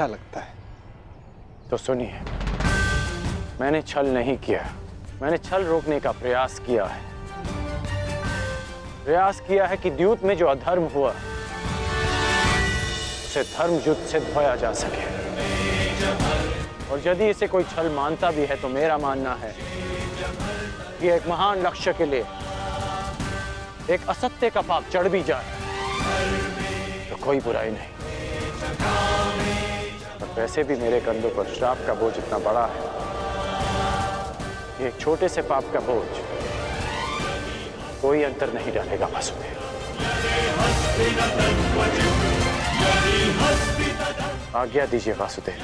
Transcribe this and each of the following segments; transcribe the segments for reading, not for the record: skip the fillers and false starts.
अच्छा लगता है। तो सुनिए, मैंने छल नहीं किया, मैंने छल रोकने का प्रयास किया है। प्रयास किया है कि द्यूत में जो अधर्म हुआ उसे धर्म युद्ध से धोया जा सके। और यदि इसे कोई छल मानता भी है तो मेरा मानना है कि एक महान लक्ष्य के लिए एक असत्य का पाप चढ़ भी जाए तो कोई बुराई नहीं। और वैसे भी मेरे कंधों पर श्राप का बोझ इतना बड़ा है कि एक छोटे से पाप का बोझ कोई अंतर नहीं डालेगा वासुदेव। आज्ञा दीजिए वासुदेव।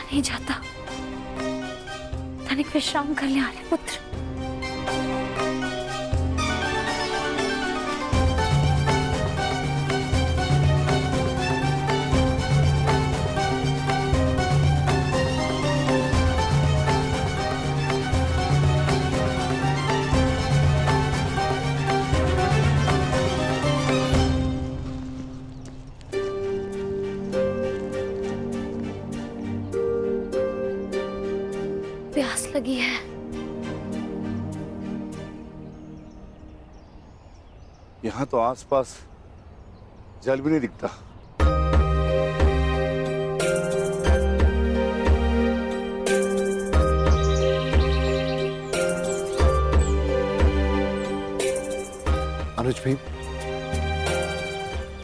नहीं जाता। तनिक विश्राम कर ले आर्य पुत्र। प्यास लगी है। यहाँ तो आसपास जल भी नहीं दिखता। अनुज भाई,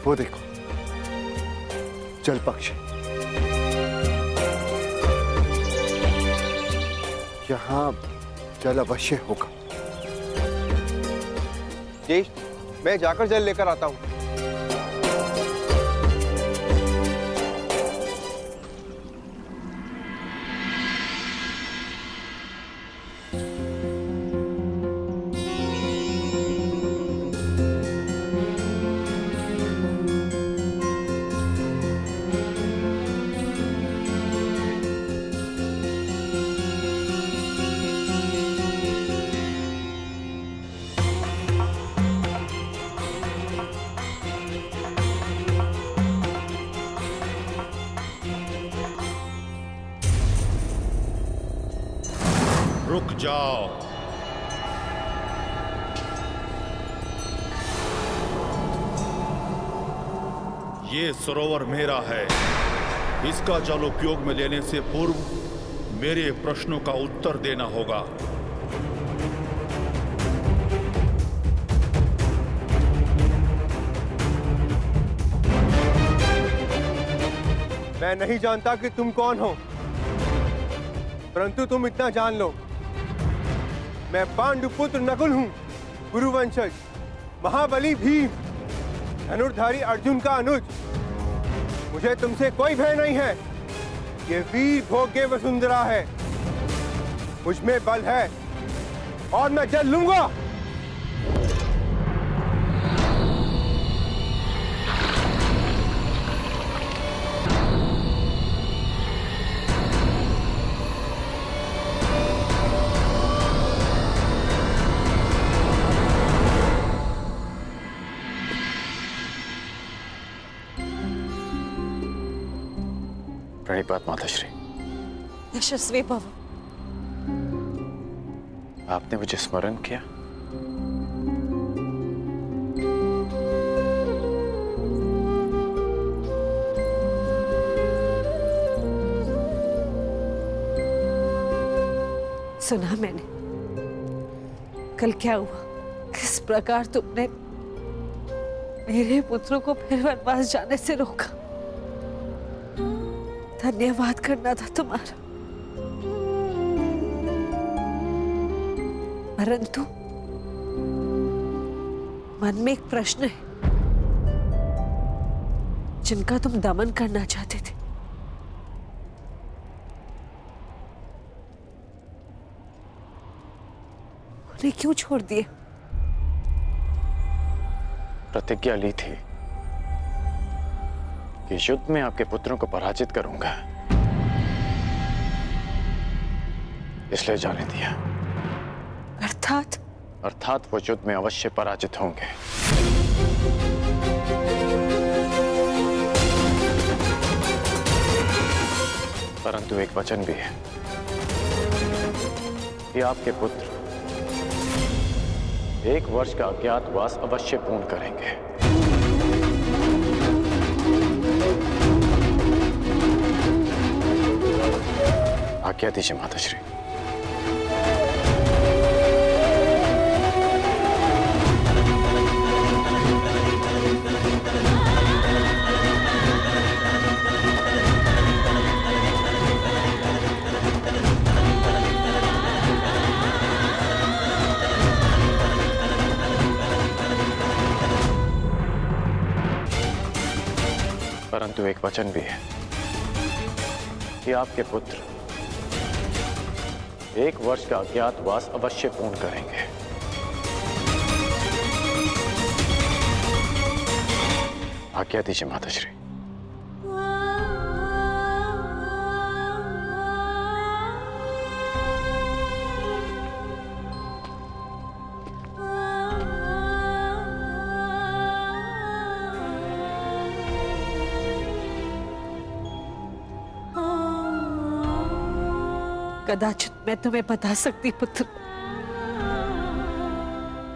वो देखो, जल पक्षी। यहाँ जल अवश्य होगा। जी, मैं जाकर जल लेकर आता हूँ। रुक जाओ। ये सरोवर मेरा है। इसका जल उपयोग में लेने से पूर्व मेरे प्रश्नों का उत्तर देना होगा। मैं नहीं जानता कि तुम कौन हो, परंतु तुम इतना जान लो, मैं पांडुपुत्र नकुल हूं, गुरुवंशज, महाबली भीम, धनुर्धारी अर्जुन का अनुज। मुझे तुमसे कोई भय नहीं है। ये वीर भोग्य वसुंधरा है। मुझ में बल है और मैं जल लूंगा। प्रणिपात माताश्री। यशस्वी भव। आपने मुझे स्मरण किया। सुना मैंने, कल क्या हुआ, किस प्रकार तुमने मेरे पुत्रों को फिर वनवास जाने से रोका। धन्यवाद करना था तुम्हारा, परंतु मन में एक प्रश्न है। जिनका तुम दमन करना चाहते थे। उन्हें क्यों छोड़ दिए? प्रतिज्ञा ली थी कि युद्ध में आपके पुत्रों को पराजित करूंगा, इसलिए जाने दिया। अर्थात वो युद्ध में अवश्य पराजित होंगे। परंतु एक वचन भी है कि आपके पुत्र 1 वर्ष का अज्ञातवास अवश्य पूर्ण करेंगे। आज्ञा दीजिए माताश्री। परंतु एक वचन भी है कि आपके पुत्र 1 वर्ष का अज्ञातवास अवश्य पूर्ण करेंगे। आज्ञा दीजिए माताश्री। कदाचित मैं तुम्हें बता सकती पुत्र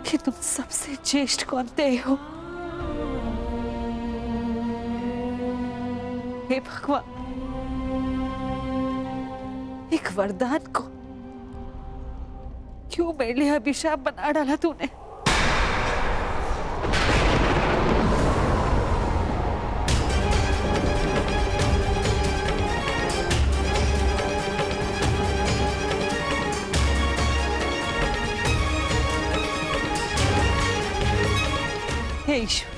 कि तुम सबसे ज्येष्ठ कौन थे हो। हे भगवान, एक वरदान को क्यों मेरे लिए अभिशाप बना डाला तूने? हे ईश्वर,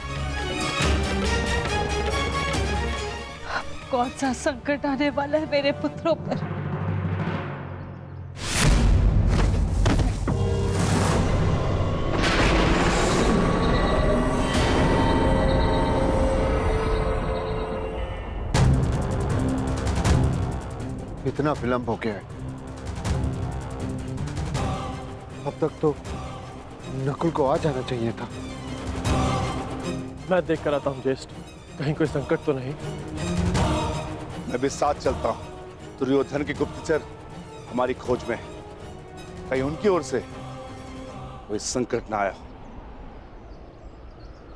कौन सा संकट आने वाला है मेरे पुत्रों पर? इतना विलंब हो गया है। अब तक तो नकुल को आ जाना चाहिए था। मैं देख कर आता हूँ ज्येष्ठ, कहीं कोई संकट तो नहीं। मैं भी साथ चलता हूँ। दुर्योधन के गुप्तचर हमारी खोज में है। कहीं उनकी ओर से कोई संकट ना आया।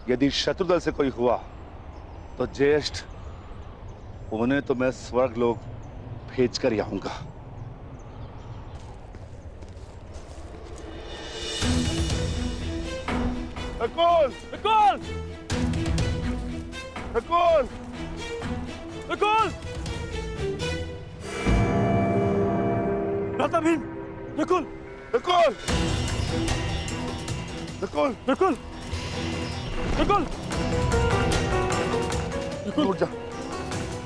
यदि शत्रुदल से कोई हुआ तो ज्येष्ठ उन्हें तो मैं स्वर्ग लोक भेज कर ही आऊंगा। नकुल! नकुल! नकुल! नकुल! भ्राता भीम! नकुल! नकुल! नकुल! नकुल! नकुल! नकुल! उठ जा।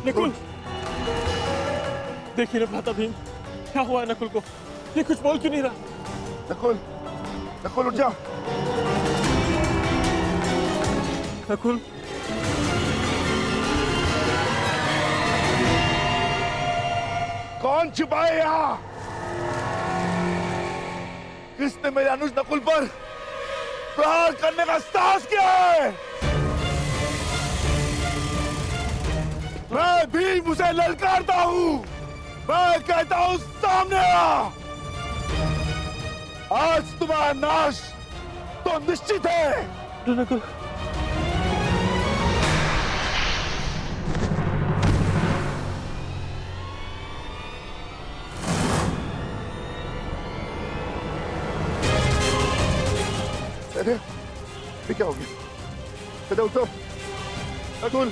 नकुल! देखिए ना भ्राता भीम, क्या हुआ है नकुल को? ये कुछ बोल क्यों नहीं रहा? नकुल! नकुल उठ जा। नकुल! कौन छिपाए यहाँ? किसने मेरे अनुज नकुल पर प्रहार करने का साहस किया है? मैं भी उसे ललकारता हूँ। मैं कहता हूँ सामने आ। आज तुम्हारा नाश तो निश्चित है। नकुल! ये क्या हो गया? कदे उठो। नकुल,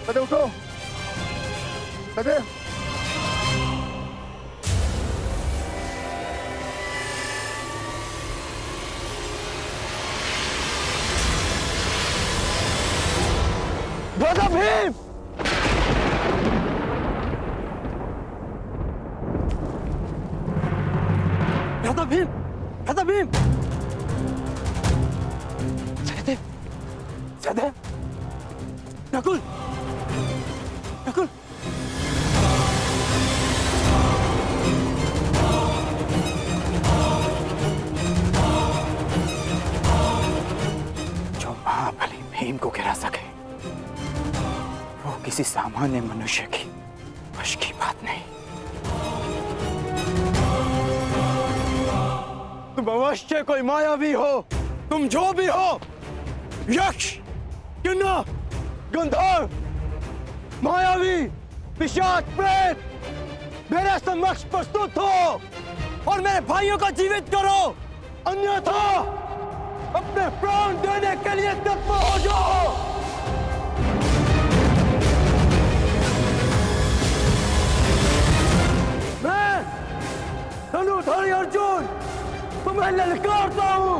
कदे उठो। कदे। दादा भीम! दादा भीम! दादा भीम! सहदेव! सहदेव! नकुल! नकुल! जो महाबली भीम को गिरा सके वो किसी सामान्य मनुष्य की वश की बात नहीं। तुम अवश्य कोई मायावी हो, तुम जो भी हो, यक्ष, किन्नर, गंधर्व, मायावी, पिशाच, प्रेत, मेरे समक्ष प्रस्तुत हो और मेरे भाइयों को जीवित करो, अन्यथा अपने प्राण देने के लिए तत्पर हो जाओ। मैं धनुधारी अर्जुन तुम्हें ललकारता हूं।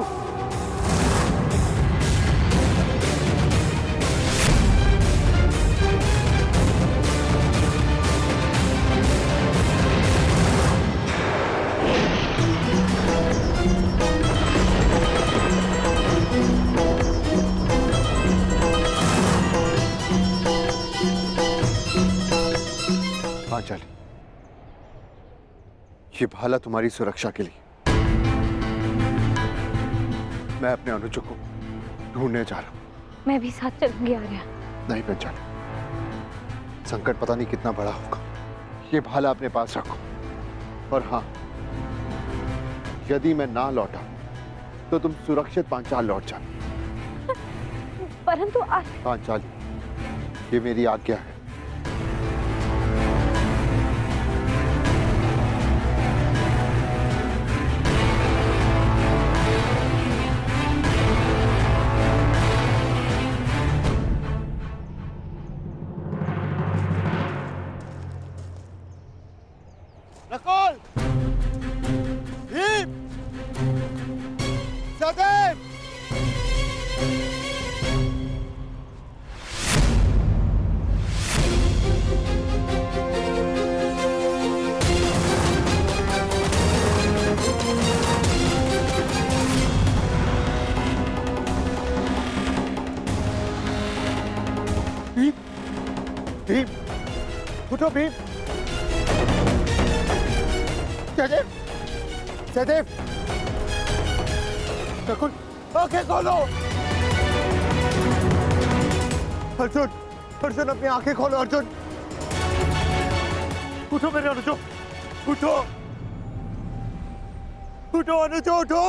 पांचाली, ये भाला तुम्हारी सुरक्षा के लिए। मैं अपने अनुजों को ढूंढने जा रहा हूं। मैं भी साथ चलूंगी आर्या। नहीं पांचाली, संकट पता नहीं कितना बड़ा होगा। ये भाला अपने पास रखो। और हाँ, यदि मैं ना लौटा तो तुम सुरक्षित पांचाल लौट जाना। परंतु पांचाली, ये मेरी आज्ञा है। नकुल! भीम! सहदेव! भीम! भीम! उठो भीम! सहदेव! सहदेव! नकुल, आंखें खोलो! अर्जुन! अर्जुन, अपनी आंखें खोलो अर्जुन! उठो मेरे अनुजो! उठो! उठो अनुजो, उठो!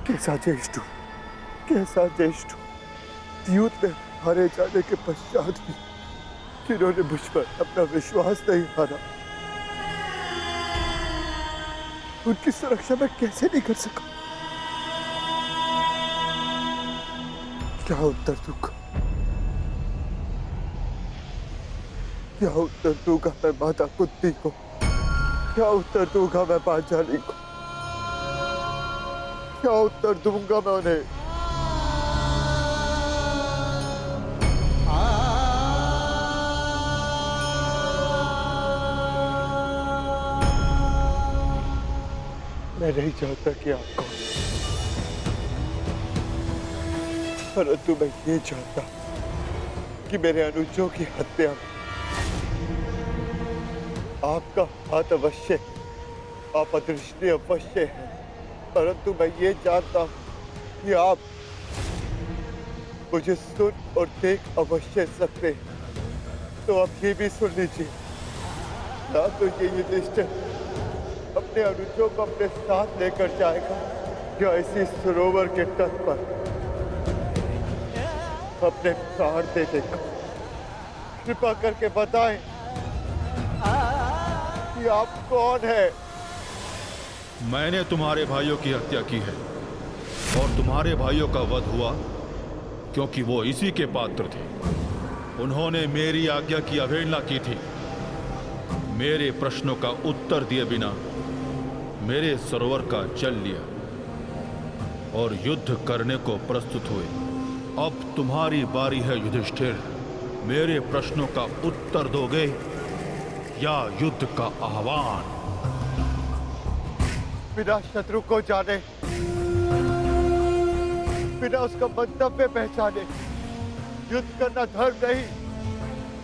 कैसा ज्येष्ठ, कैसा ज्येष्ठ! युद्ध में हारे जाने के पश्चात भी जिन्होंने मुझ पर अपना विश्वास नहीं हारा, उनकी सुरक्षा मैं कैसे नहीं कर सका? क्या उत्तर दूंगा? क्या उत्तर दूंगा मैं माता कुंती को? क्या उत्तर दूंगा मैं पांचाली को? क्या उत्तर दूंगा मैं उन्हें? मैं नहीं जानता कि आप कौन, परंतु मैं ये जानता कि मेरे अनुजों की हत्या में आपका हाथ अवश्य, आप अदृष्टि अवश्य है। परंतु मैं ये जानता हूं कि आप मुझे सुन और देख अवश्य सकते हैं। तो आप ये भी सुन लीजिए, ना तो ये युधिष्ठिर अपने अनुजों को अपने साथ लेकर जाएगा या इसी सरोवर के तट पर अपने प्राण दे देगा। कृपा करके बताएं कि आप कौन है? मैंने तुम्हारे भाइयों की हत्या की है और तुम्हारे भाइयों का वध हुआ क्योंकि वो इसी के पात्र थे। उन्होंने मेरी आज्ञा की अवहेलना की थी। मेरे प्रश्नों का उत्तर दिए बिना मेरे सरोवर का जल लिया और युद्ध करने को प्रस्तुत हुए। अब तुम्हारी बारी है युधिष्ठिर। मेरे प्रश्नों का उत्तर दोगे या युद्ध का आह्वान? बिना शत्रु को जाने, बिना उसका मंतव्य पहचाने युद्ध करना धर्म नहीं।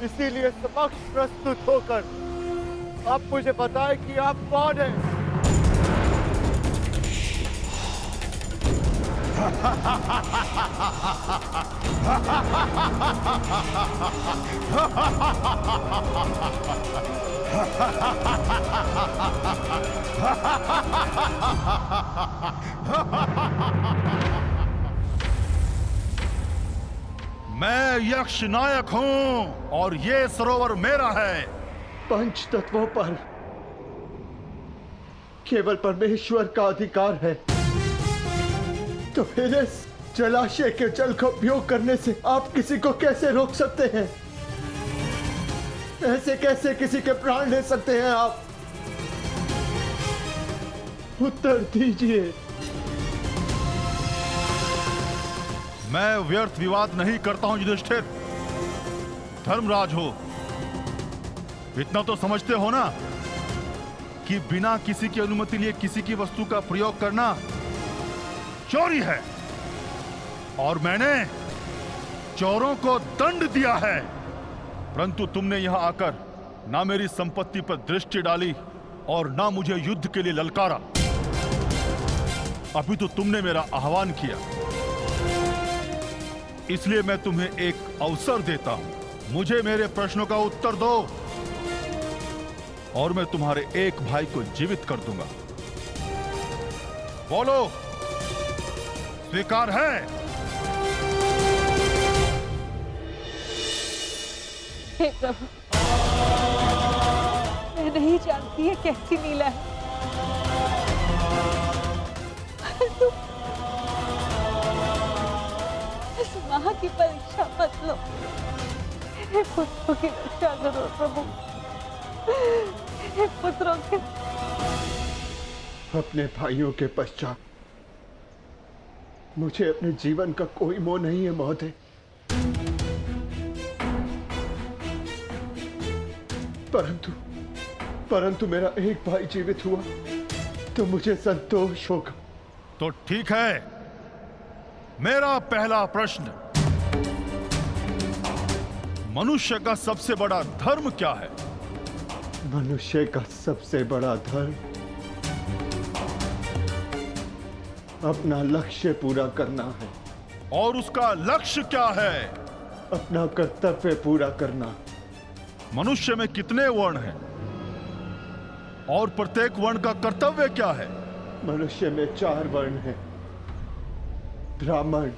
इसीलिए समक्ष प्रस्तुत होकर आप मुझे बताएं कि आप कौन हैं। मैं यक्ष नायक हूं और ये सरोवर मेरा है। पंच तत्वों पर केवल परमेश्वर का अधिकार है, तो फिर इस जलाशय के जल का उपयोग करने से आप किसी को कैसे रोक सकते हैं? ऐसे कैसे किसी के प्राण ले सकते हैं आप? उत्तर दीजिए। मैं व्यर्थ विवाद नहीं करता हूं युधिष्ठिर। धर्मराज हो, इतना तो समझते हो ना कि बिना किसी की अनुमति लिए किसी की वस्तु का प्रयोग करना चोरी है, और मैंने चोरों को दंड दिया है। परंतु तुमने यहां आकर ना मेरी संपत्ति पर दृष्टि डाली और ना मुझे युद्ध के लिए ललकारा। अभी तो तुमने मेरा आह्वान किया, इसलिए मैं तुम्हें एक अवसर देता हूं। मुझे मेरे प्रश्नों का उत्तर दो और मैं तुम्हारे एक भाई को जीवित कर दूंगा। बोलो, स्वीकार है? हे प्रभु, मैं नहीं जानती है कैसी लीला है, परंतु इस मां की परीक्षा मत लो। मेरे पुत्रों की रक्षा करो प्रभु, मेरे पुत्रों के। अपने भाइयों के पश्चात मुझे अपने जीवन का कोई मोह नहीं है महोदय। परंतु मेरा एक भाई जीवित हुआ तो मुझे संतोष होगा। तो ठीक है, मेरा पहला प्रश्न, मनुष्य का सबसे बड़ा धर्म क्या है? मनुष्य का सबसे बड़ा धर्म अपना लक्ष्य पूरा करना है। और उसका लक्ष्य क्या है? अपना कर्तव्य पूरा करना। मनुष्य में कितने वर्ण हैं और प्रत्येक वर्ण का कर्तव्य क्या है? मनुष्य में 4 वर्ण हैं, ब्राह्मण,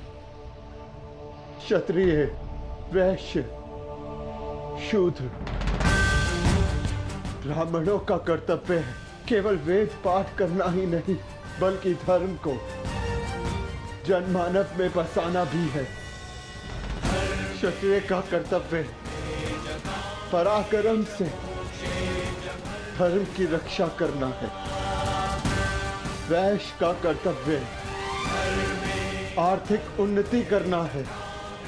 क्षत्रिय, वैश्य, शूद्र। ब्राह्मणों का कर्तव्य है केवल वेद पाठ करना ही नहीं, बल्कि धर्म को जनमानव में बसाना भी है। क्षत्रिय का कर्तव्य पराक्रम से धर्म की रक्षा करना है। वैश्य का कर्तव्य आर्थिक उन्नति करना है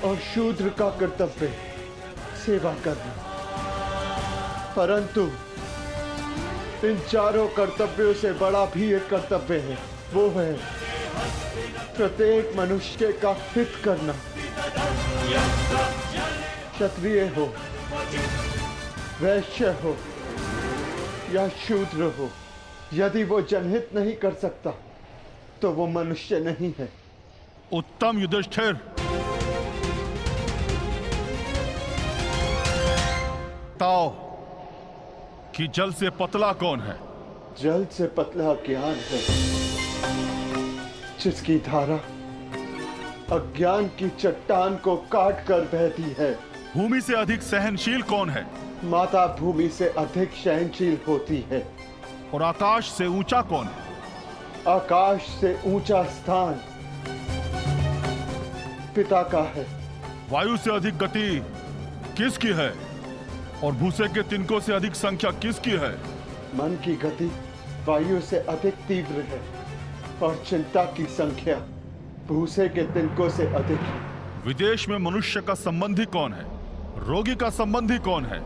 और शूद्र का कर्तव्य सेवा करना। परंतु इन चारों कर्तव्यों से बड़ा भी एक कर्तव्य है, वो है प्रत्येक मनुष्य का हित करना। क्षत्रिय हो, वैश्य हो या शूद्र हो, यदि वो जनहित नहीं कर सकता तो वो मनुष्य नहीं है। उत्तम युधिष्ठिर, बताओ कि जल से पतला कौन है? जल से पतला ज्ञान है, जिसकी धारा अज्ञान की चट्टान को काट कर बहती है। भूमि से अधिक सहनशील कौन है? माता भूमि से अधिक सहनशील होती है। और आकाश से ऊंचा कौन है? आकाश से ऊंचा स्थान पिता का है। वायु से अधिक गति किसकी है और भूसे के तिनकों से अधिक संख्या किसकी है? मन की गति वायु से अधिक तीव्र है और चिंता की संख्या भूसे के तिनकों से अधिक है। विदेश में मनुष्य का संबंधी कौन है? रोगी का संबंधी कौन है?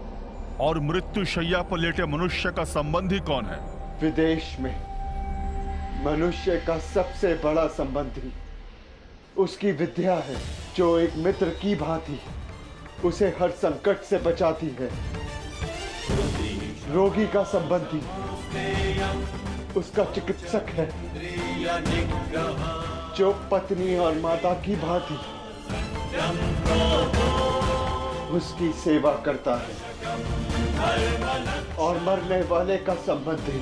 और मृत्यु शैया पर लेटे मनुष्य का संबंधी कौन है? विदेश में मनुष्य का सबसे बड़ा संबंधी उसकी विद्या है, जो एक मित्र की भांति उसे हर संकट से बचाती है। रोगी का संबंधी उसका चिकित्सक है, जो पत्नी और माता की भांति उसकी सेवा करता है। और मरने वाले का संबंधी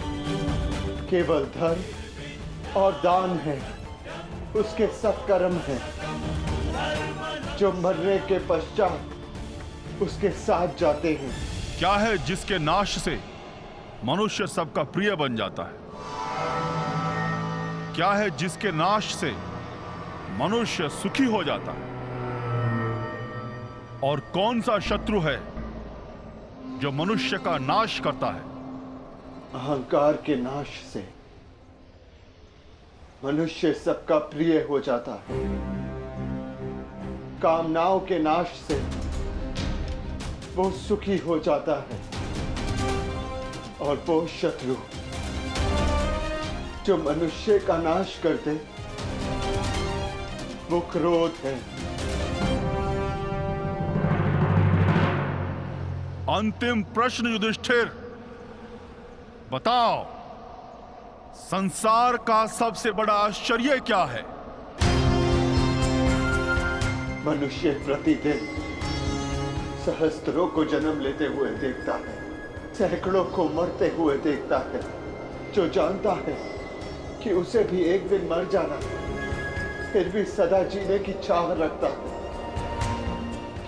केवल धर्म और दान है, उसके सत्कर्म है, जो मरने के पश्चात उसके साथ जाते हैं। क्या है जिसके नाश से मनुष्य सबका प्रिय बन जाता है? क्या है जिसके नाश से मनुष्य सुखी हो जाता है? और कौन सा शत्रु है जो मनुष्य का नाश करता है? अहंकार के नाश से मनुष्य सबका प्रिय हो जाता है। कामनाओं के नाश से वो सुखी हो जाता है। और वो शत्रु जो मनुष्य का नाश कर दे, वो क्रोध है। अंतिम प्रश्न युधिष्ठिर, बताओ, संसार का सबसे बड़ा आश्चर्य क्या है? मनुष्य प्रतिदिन सहस्त्रों को जन्म लेते हुए देखता है, सैकड़ों को मरते हुए देखता है, जो जानता है कि उसे भी एक दिन मर जाना है, फिर भी सदा जीने की चाह रखता है।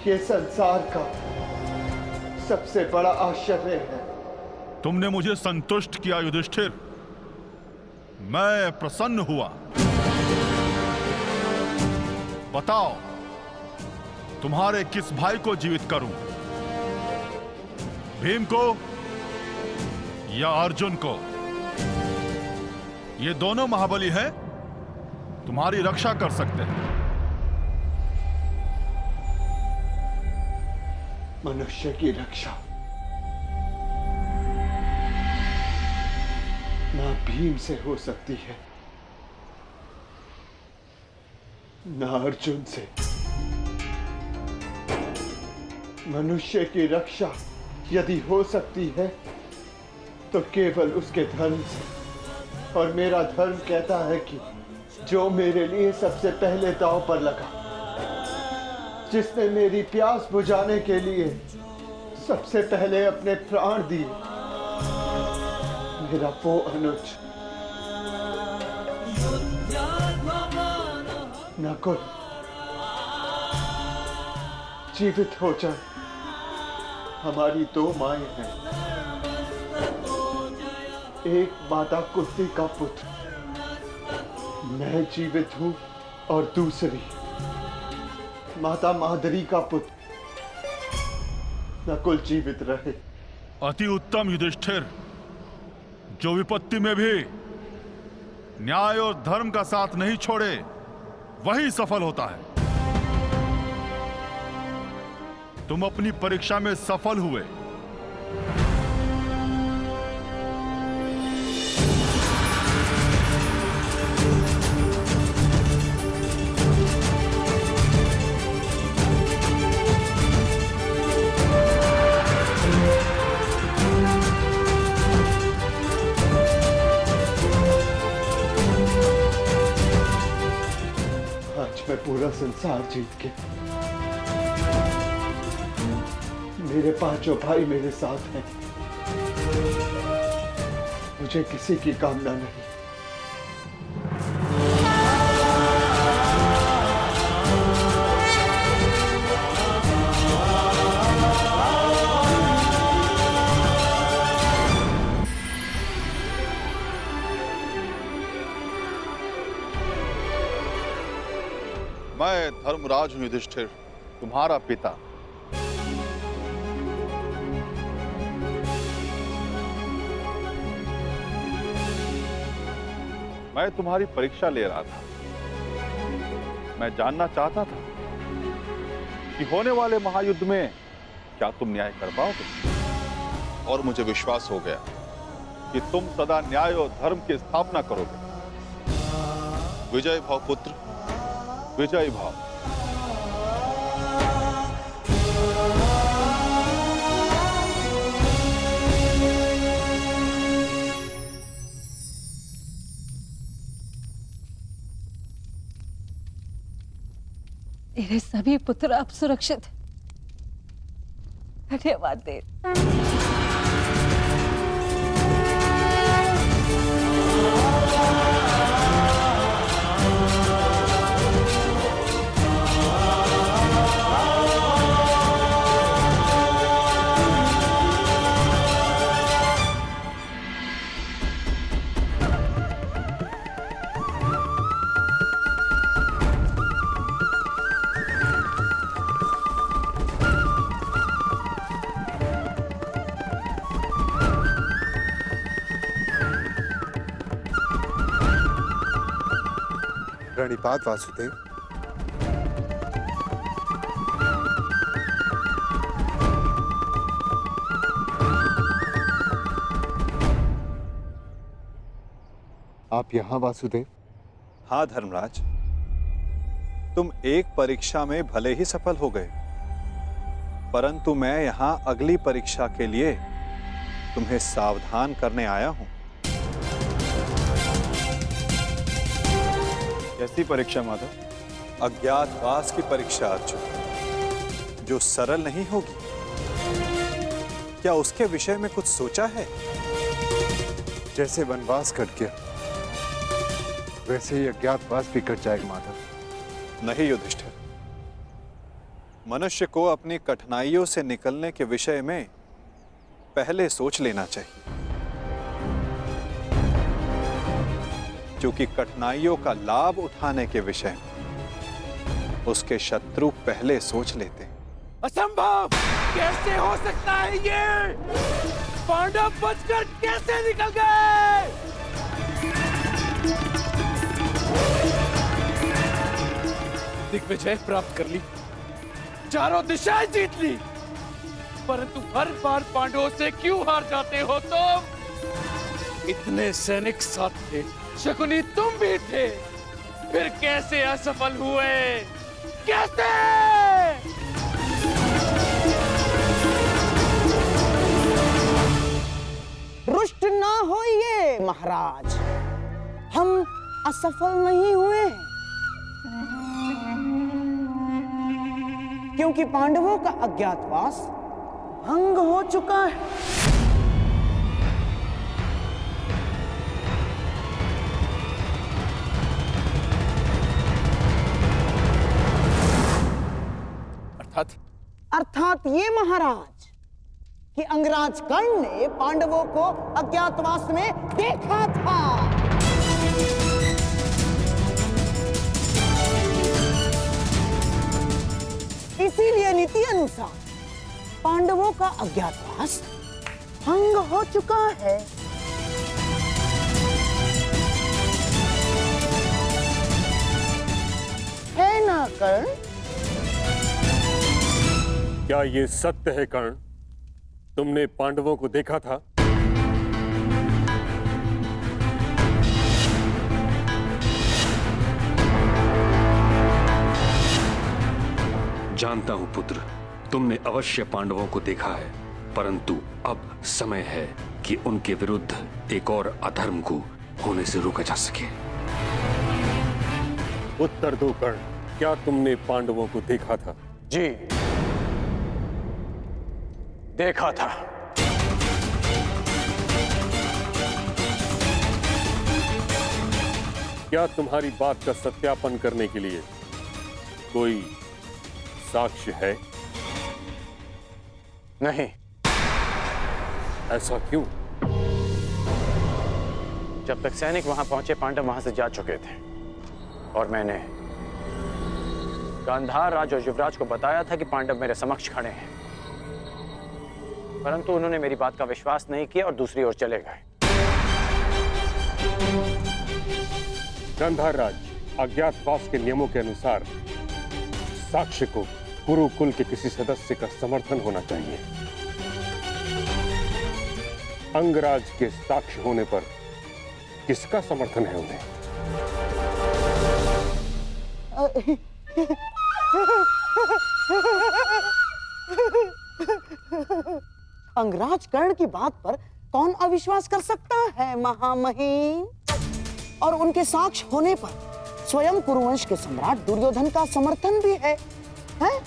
ये संसार का सबसे बड़ा आश्चर्य है। तुमने मुझे संतुष्ट किया युधिष्ठिर, मैं प्रसन्न हुआ। बताओ, तुम्हारे किस भाई को जीवित करूं? भीम को या अर्जुन को? ये दोनों महाबली हैं, तुम्हारी रक्षा कर सकते हैं। मनुष्य की रक्षा ना भीम से हो सकती है, ना अर्जुन से। मनुष्य की रक्षा यदि हो सकती है तो केवल उसके धर्म से। और मेरा धर्म कहता है कि जो मेरे लिए सबसे पहले दांव पर लगा, जिसने मेरी प्यास बुझाने के लिए सबसे पहले अपने प्राण दिए, मेरा वो अनुज नकुल जीवित हो जाए। हमारी दो माएं हैं, एक माता कुंती का पुत्र मैं जीवित हूं और दूसरी माता मादरी का पुत्र नकुल जीवित रहे। अति उत्तम युधिष्ठिर, जो विपत्ति में भी न्याय और धर्म का साथ नहीं छोड़े, वही सफल होता है। तुम अपनी परीक्षा में सफल हुए। आज मैं पूरा संसार जीत के, मेरे पांचों भाई मेरे साथ हैं, मुझे किसी की कामना नहीं। मैं धर्मराज हूं युधिष्ठिर, तुम्हारा पिता। मैं तुम्हारी परीक्षा ले रहा था। मैं जानना चाहता था कि होने वाले महायुद्ध में क्या तुम न्याय कर पाओगे, और मुझे विश्वास हो गया कि तुम सदा न्याय और धर्म की स्थापना करोगे। विजय भाव पुत्र, विजय भाव। मेरे सभी पुत्र अब सुरक्षित हैं। धन्यवाद देव। प्रणिपात वासुदेव। आप यहाँ वासुदेव? हाँ धर्मराज, तुम एक परीक्षा में भले ही सफल हो गए, परंतु मैं यहाँ अगली परीक्षा के लिए तुम्हें सावधान करने आया हूँ। कैसी परीक्षा माधव? अज्ञातवास की परीक्षा अर्जुन, जो सरल नहीं होगी। क्या उसके विषय में कुछ सोचा है? जैसे वनवास कट गया वैसे ही अज्ञातवास भी कट जाएगा माधव। नहीं युधिष्ठिर, मनुष्य को अपनी कठिनाइयों से निकलने के विषय में पहले सोच लेना चाहिए, क्योंकि कठिनाइयों का लाभ उठाने के विषय में उसके शत्रु पहले सोच लेते हैं। असंभव! कैसे हो सकता है ये? पांडव बचकर कैसे निकल गए? दिग्विजय प्राप्त कर ली, चारों दिशाएं जीत ली, परंतु हर बार पांडवों से क्यों हार जाते हो तुम? इतने सैनिक साथ थे, शकुनी तुम भी थे, फिर कैसे असफल हुए? कैसे? रुष्ट ना होइए महाराज, हम असफल नहीं हुए, क्योंकि पांडवों का अज्ञातवास भंग हो चुका है। अर्थात ये महाराज कि अंगराज कर्ण ने पांडवों को अज्ञातवास में देखा था। इसीलिए नीति अनुसार पांडवों का अज्ञातवास भंग हो चुका है। है ना कर्ण? क्या ये सत्य है कर्ण? तुमने पांडवों को देखा था? जानता हूं पुत्र, तुमने अवश्य पांडवों को देखा है, परंतु अब समय है कि उनके विरुद्ध एक और अधर्म को होने से रोका जा सके। उत्तर दो कर्ण, क्या तुमने पांडवों को देखा था? जी, देखा था। क्या तुम्हारी बात का सत्यापन करने के लिए कोई साक्ष्य है? नहीं। ऐसा क्यों? जब तक सैनिक वहां पहुंचे, पांडव वहां से जा चुके थे, और मैंने गांधार राज और युवराज को बताया था कि पांडव मेरे समक्ष खड़े हैं, परंतु उन्होंने मेरी बात का विश्वास नहीं किया और दूसरी ओर चले गए। गांधार राज, अज्ञातवास के नियमों के अनुसार साक्ष्य को कुरुकुल के किसी सदस्य का समर्थन होना चाहिए। अंगराज के साक्ष्य होने पर किसका समर्थन है उन्हें? अंगराज कर्ण की बात पर कौन अविश्वास कर सकता है महामहिम? और उनके साक्ष्य होने पर स्वयं कुरुवंश के सम्राट दुर्योधन का समर्थन भी है, हैं?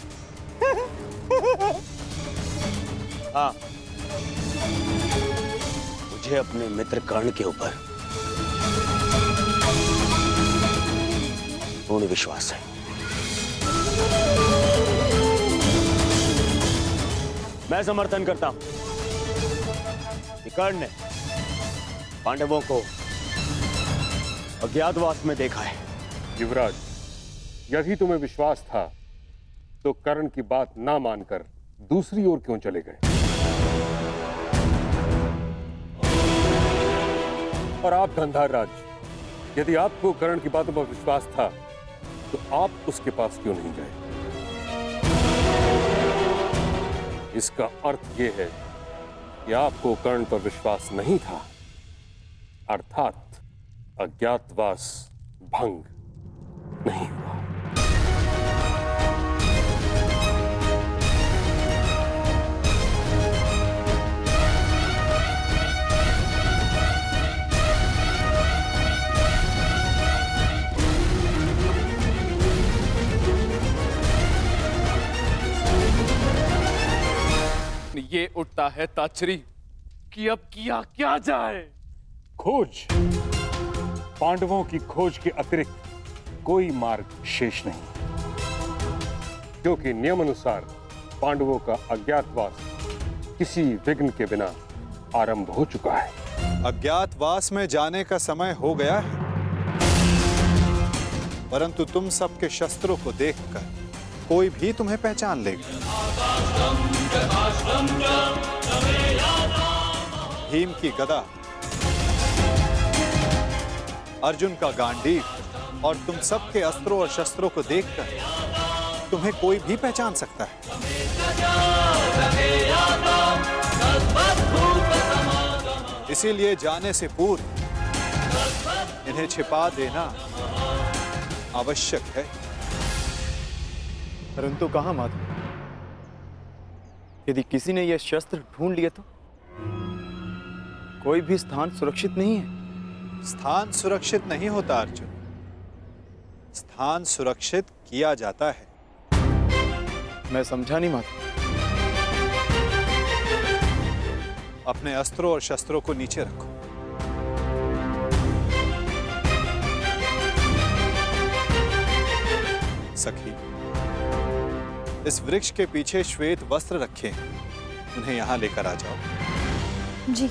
हाँ, मुझे अपने मित्र कर्ण के ऊपर पूर्ण विश्वास है। मैं समर्थन करता हूं कि कर्ण ने पांडवों को अज्ञातवास में देखा है। युवराज, यदि तुम्हें विश्वास था तो कर्ण की बात ना मानकर दूसरी ओर क्यों चले गए? और आप गांधार राज, यदि आपको कर्ण की बातों पर विश्वास था तो आप उसके पास क्यों नहीं गए? इसका अर्थ यह है कि आपको कर्ण पर विश्वास नहीं था, अर्थात अज्ञातवास भंग नहीं हुआ। ये उठता है ताचरी कि अब किया क्या जाए। खोज, पांडवों की खोज के अतिरिक्त कोई मार्ग शेष नहीं, क्योंकि नियम अनुसार पांडवों का अज्ञातवास किसी विघ्न के बिना आरंभ हो चुका है। अज्ञातवास में जाने का समय हो गया है, परंतु तुम सबके शस्त्रों को देखकर कोई भी तुम्हें पहचान लेगा। भीम की गदा, अर्जुन का गांडीव और तुम सबके अस्त्रों और शस्त्रों को देखकर तुम्हें कोई भी पहचान सकता है। इसीलिए जाने से पूर्व इन्हें छिपा देना आवश्यक है। परंतु कहां माधव? यदि किसी ने यह शस्त्र ढूंढ लिया तो? कोई भी स्थान सुरक्षित नहीं है। स्थान सुरक्षित नहीं होता अर्जुन, स्थान सुरक्षित किया जाता है। मैं समझा नहीं माधव। अपने अस्त्रों और शस्त्रों को नीचे रखो। सखी, इस वृक्ष के पीछे श्वेत वस्त्र रखे हैं, उन्हें यहां लेकर आ जाओ। जी।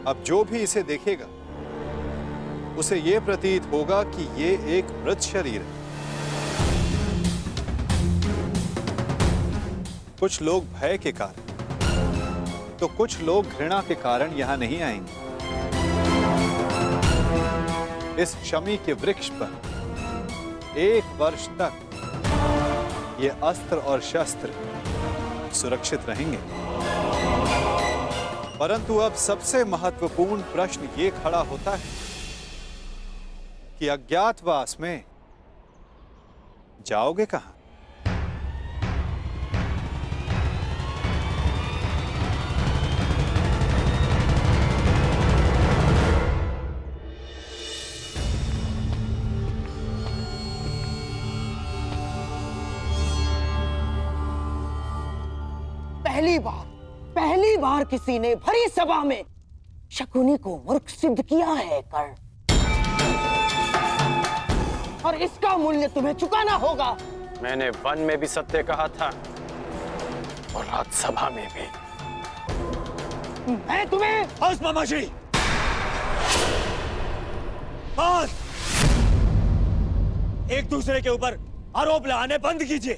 अब जो भी इसे देखेगा उसे यह प्रतीत होगा कि ये एक मृत शरीर है। कुछ लोग भय के कारण तो कुछ लोग घृणा के कारण यहां नहीं आएंगे। इस शमी के वृक्ष पर 1 वर्ष तक ये अस्त्र और शस्त्र सुरक्षित रहेंगे। परंतु अब सबसे महत्वपूर्ण प्रश्न ये खड़ा होता है कि अज्ञातवास में जाओगे कहां? पहली बार किसी ने भरी सभा में शकुनी को मूर्ख सिद्ध किया है कर्ण, और इसका मूल्य तुम्हें चुकाना होगा। मैंने वन में भी सत्य कहा था और राज्यसभा में भी। मैं तुम्हें बस मामाजी, बस। एक दूसरे के ऊपर आरोप लगाने बंद कीजिए।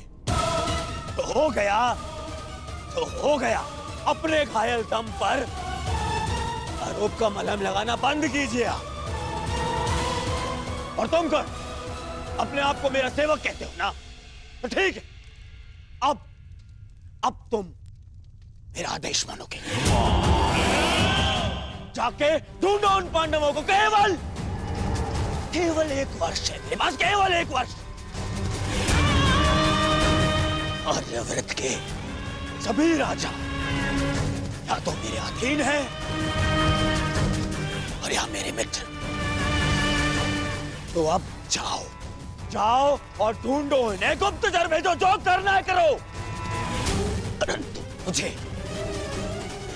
तो हो गया तो हो गया। अपने घायल दम पर आरोप का मलहम लगाना बंद कीजिए आप। और तुम कौन? अपने आप को मेरा सेवक कहते हो ना? तो ठीक है, अब तुम मेरा आदेश मानोगे। जाके ढूंढो उन पांडवों को। केवल 1 वर्ष है मेरे पास, केवल 1 वर्ष। आर्यव्रत के सभी राजा या तो मेरे अधीन हैं और या मेरे मित्र। तो अब जाओ और ढूंढो इन्हें, गुप्तचर भेजो, जो करना है करो। परंतु मुझे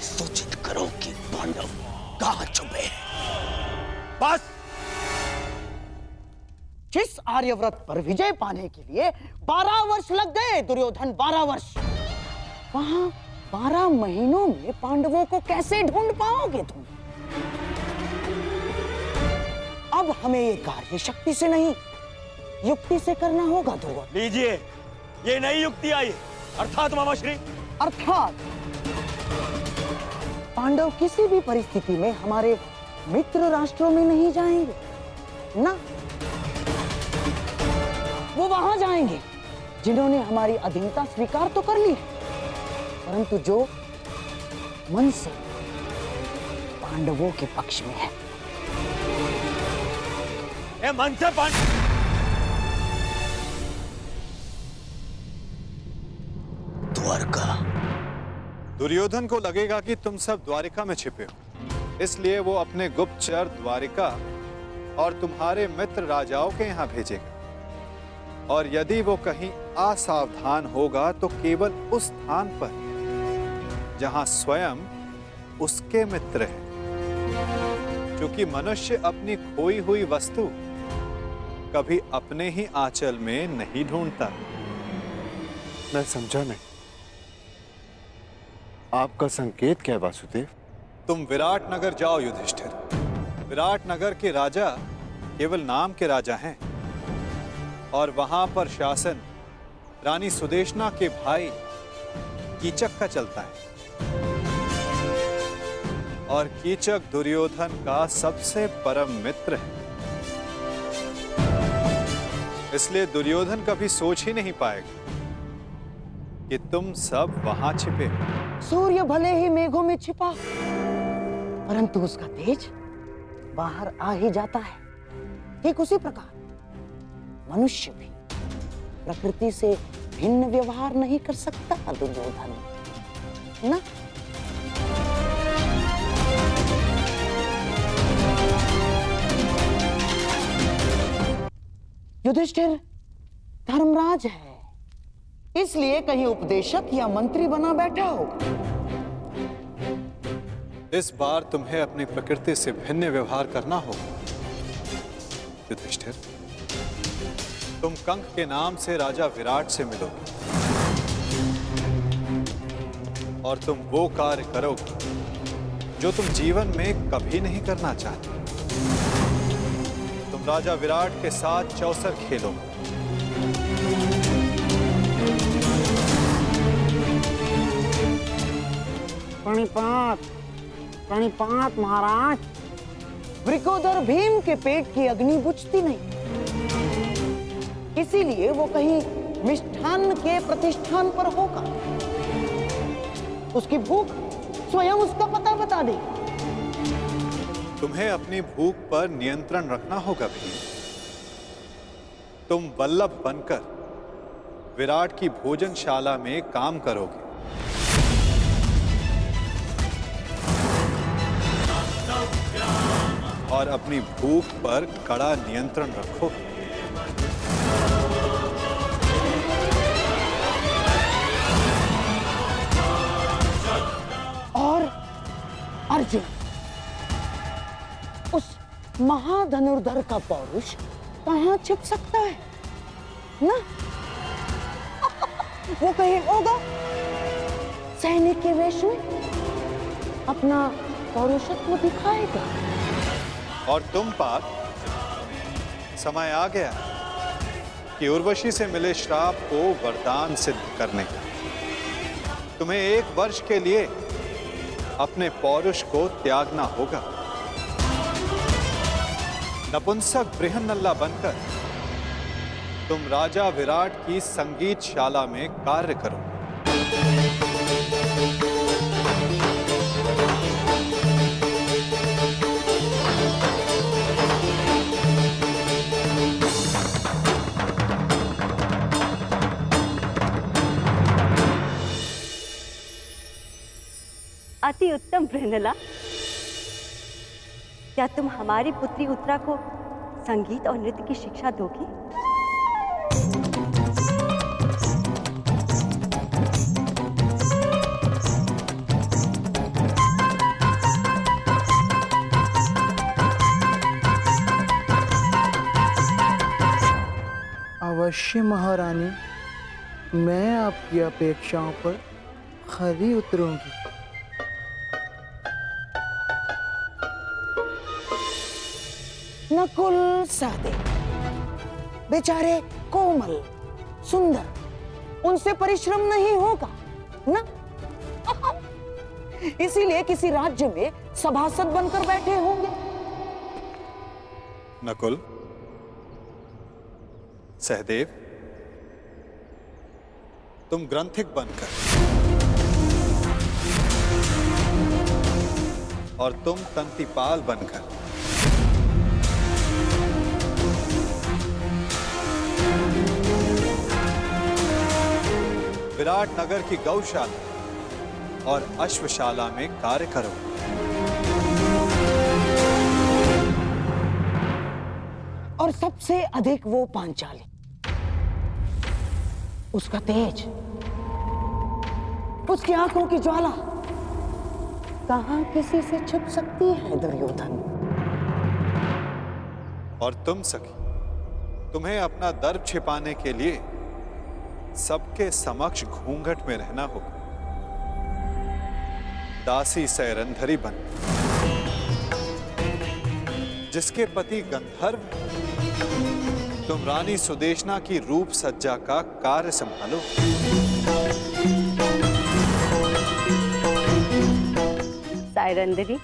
सूचित करो कि पांडव कहां छुपे हैं। बस। जिस आर्यव्रत पर विजय पाने के लिए 12 वर्ष लग गए दुर्योधन, 12 वर्ष, वहां 12 महीनों में पांडवों को कैसे ढूंढ पाओगे तुम? अब हमें ये कार्य शक्ति से नहीं, युक्ति से करना होगा दुर्योधन। लीजिए, ये नई युक्ति आई, अर्थात मामाश्री। अर्थात पांडव किसी भी परिस्थिति में हमारे मित्र राष्ट्रों में नहीं जाएंगे ना। वो वहां जाएंगे जिन्होंने हमारी अधीनता स्वीकार तो कर ली है, परंतु जो मन से पांडवों के पक्ष में है। मन से द्वारका। दुर्योधन को लगेगा कि तुम सब द्वारिका में छिपे हो, इसलिए वो अपने गुप्तचर द्वारिका और तुम्हारे मित्र राजाओं के यहाँ भेजेगा। और यदि वो कहीं असावधान होगा तो केवल उस स्थान पर जहां स्वयं उसके मित्र हैं। क्योंकि मनुष्य अपनी खोई हुई वस्तु कभी अपने ही आंचल में नहीं ढूंढता। मैं समझा नहीं, आपका संकेत क्या है वासुदेव? तुम विराट नगर जाओ युधिष्ठिर। विराट नगर के राजा केवल नाम के राजा हैं और वहां पर शासन रानी सुदेशना के भाई कीचक का चलता है। और कीचक दुर्योधन का सबसे परम मित्र है, इसलिए दुर्योधन कभी सोच ही नहीं पाएगा कि तुम सब वहां छिपे। सूर्य भले ही मेघों में छिपा, परंतु उसका तेज बाहर आ ही जाता है। ठीक उसी प्रकार मनुष्य भी प्रकृति से भिन्न व्यवहार नहीं कर सकता दुर्योधन, ना? युधिष्ठिर धर्मराज है, इसलिए कहीं उपदेशक या मंत्री बना बैठा होगा। इस बार तुम्हें अपनी प्रकृति से भिन्न व्यवहार करना होगा युधिष्ठिर। तुम कंक के नाम से राजा विराट से मिलोगे और तुम वो कार्य करोगे जो तुम जीवन में कभी नहीं करना चाहते। तुम राजा विराट के साथ चौसर खेलोगे। प्रणिपात महाराज। वृकोदर भीम के पेट की अग्नि बुझती नहीं, इसीलिए वो कहीं मिष्ठान्न के प्रतिष्ठान पर होगा। उसकी भूख स्वयं उसका पता बता देगी। तुम्हें अपनी भूख पर नियंत्रण रखना होगा भीम। तुम वल्लभ बनकर विराट की भोजनशाला में काम करोगे और अपनी भूख पर कड़ा नियंत्रण रखोगे। महाधनुर्धर का पौरुष कहाँ छिप सकता है ना? वो कहीं होगा सैनिक के वेश में अपना पौरुषत्व दिखाएगा। और तुम पार्थ, समय आ गया कि उर्वशी से मिले श्राप को वरदान सिद्ध करने का। तुम्हें 1 वर्ष के लिए अपने पौरुष को त्यागना होगा। नपुंसक बृहन्नल्ला बनकर तुम राजा विराट की संगीतशाला में कार्य करो। अति उत्तम बृहन्नला, क्या तुम हमारी पुत्री उत्तरा को संगीत और नृत्य की शिक्षा दोगी? अवश्य महारानी, मैं आपकी अपेक्षाओं पर खरी उतरूंगी। नकुल सहदेव बेचारे कोमल सुंदर, उनसे परिश्रम नहीं होगा ना? इसीलिए किसी राज्य में सभासद बनकर बैठे होंगे। नकुल, सहदेव, तुम ग्रंथिक बनकर और तुम तंतिपाल बनकर विराट नगर की गौशाला और अश्वशाला में कार्य करो। और सबसे अधिक वो पांचाली, उसका तेज, उसकी आंखों की ज्वाला कहां किसी से छिप सकती है दुर्योधन? और तुम सखी, तुम्हें अपना दर्प छिपाने के लिए सबके समक्ष घूंघट में रहना होगा। दासी सैरंधरी बन, जिसके पति गंधर्व, तुम रानी सुदेशना की रूप सज्जा का कार्य संभालो। सायरंधरी,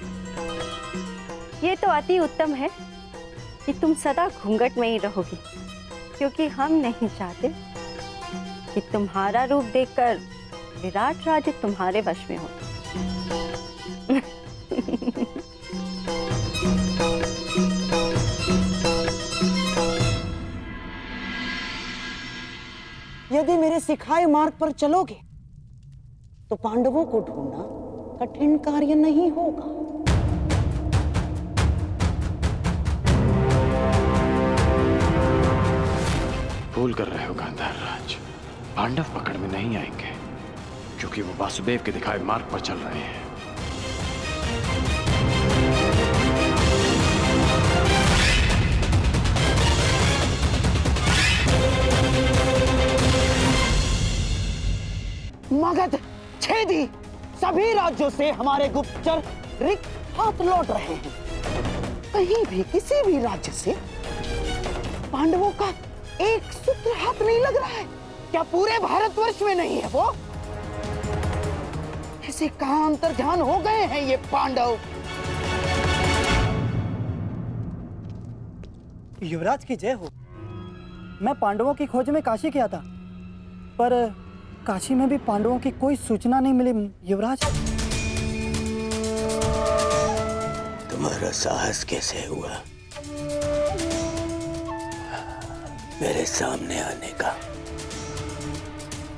ये तो अति उत्तम है कि तुम सदा घूंघट में ही रहोगी, क्योंकि हम नहीं चाहते कि तुम्हारा रूप देखकर विराट राज्य तुम्हारे वश में हो। यदि मेरे सिखाए मार्ग पर चलोगे तो पांडवों को ढूंढना कठिन कार्य नहीं होगा। भूल कर रहे हो गांधार राज, पांडव पकड़ में नहीं आएंगे, क्योंकि वो वासुदेव के दिखाए मार्ग पर चल रहे हैं। मगध, छेदी, सभी राज्यों से हमारे गुप्तचर रिक्त हाथ लौट रहे हैं। कहीं भी किसी भी राज्य से पांडवों का एक सूत्र हाथ नहीं लग रहा है। क्या पूरे भारतवर्ष में नहीं है वो? ऐसे कहां अंतर्ध्यान हो गए हैं ये पांडव? युवराज की जय हो। मैं पांडवों की खोज में काशी गया था, पर काशी में भी पांडवों की कोई सूचना नहीं मिली युवराज। तुम्हारा साहस कैसे हुआ मेरे सामने आने का?